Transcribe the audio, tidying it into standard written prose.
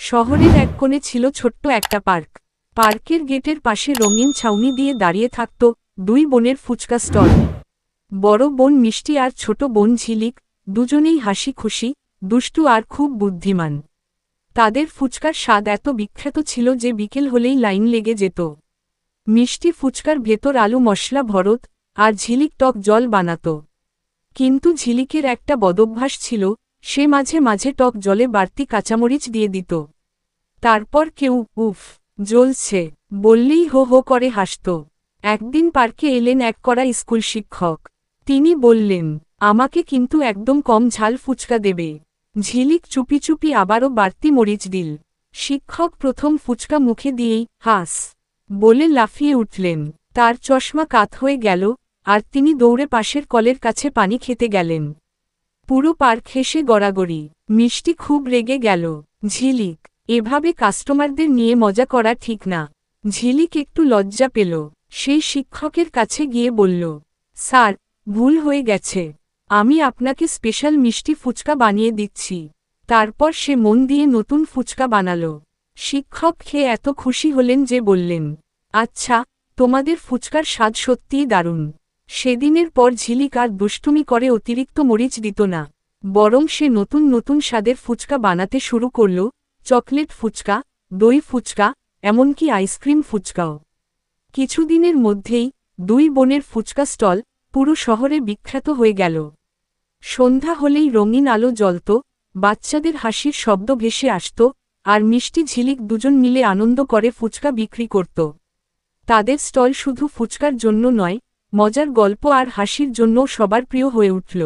শহরের এক কোণে ছিল ছোট্ট একটা পার্ক। পার্কের গেটের পাশে রঙিন ছাউনি দিয়ে দাঁড়িয়ে থাকত দুই বোনের ফুচকা স্টল। বড় বোন মিষ্টি আর ছোট বোন ঝিলিক, দুজনেই হাসি খুশি, দুষ্টু আর খুব বুদ্ধিমান। তাদের ফুচকার স্বাদ এত বিখ্যাত ছিল যে বিকেল হলেই লাইন লেগে যেত। মিষ্টি ফুচকার ভেতর আলু মশলা ভরত, আর ঝিলিক টক জল বানাত। কিন্তু ঝিলিকের একটা বদভ্যাস ছিল, সে মাঝে মাঝে টক জলে বাড়তি কাঁচামরিচ দিয়ে দিত। তারপর কেউ উফ জ্বলছে বললেই হো হো করে হাসত। একদিন পার্কে এলেন এক কড়া স্কুল শিক্ষক। তিনি বললেন, আমাকে কিন্তু একদম কম ঝাল ফুচকা দেবে। ঝিলিক চুপি চুপি আবারও বাড়তি মরিচ দিল। শিক্ষক প্রথম ফুচকা মুখে দিয়েই হাস বলে লাফিয়ে উঠলেন। তার চশমা কাত হয়ে গেল, আর তিনি দৌড়ে পাশের কলের কাছে পানি খেতে গেলেন। পুরো পার্ক হেসে গড়াগড়ি। মিষ্টি খুব রেগে গেল। ঝিলিক, এভাবে কাস্টমারদের নিয়ে মজা করা ঠিক না। ঝিলিক একটু লজ্জা পেল। সেই শিক্ষকের কাছে গিয়ে বলল, স্যার, ভুল হয়ে গেছে। আমি আপনাকে স্পেশাল মিষ্টি ফুচকা বানিয়ে দিচ্ছি। তারপর সে মন দিয়ে নতুন ফুচকা বানাল। শিক্ষক খেয়ে এত খুশি হলেন যে বললেন, আচ্ছা, তোমাদের ফুচকার স্বাদ সত্যিই দারুণ। সেদিনের পর ঝিলিক আর দুষ্টুমি করে অতিরিক্ত মরিচ দিত না, বরং সে নতুন নতুন স্বাদের ফুচকা বানাতে শুরু করল। চকলেট ফুচকা, দই ফুচকা, এমনকি আইসক্রিম ফুচকাও। কিছুদিনের মধ্যেই দুই বোনের ফুচকা স্টল পুরো শহরে বিখ্যাত হয়ে গেল। সন্ধ্যা হলেই রঙিন আলো জ্বলত, বাচ্চাদের হাসির শব্দ ভেসে আসত, আর মিষ্টি ঝিলিক দুজন মিলে আনন্দ করে ফুচকা বিক্রি করত। তাদের স্টল শুধু ফুচকার জন্য নয়, মজার গল্প আর হাসির জন্যও সবার প্রিয় হয়ে উঠল।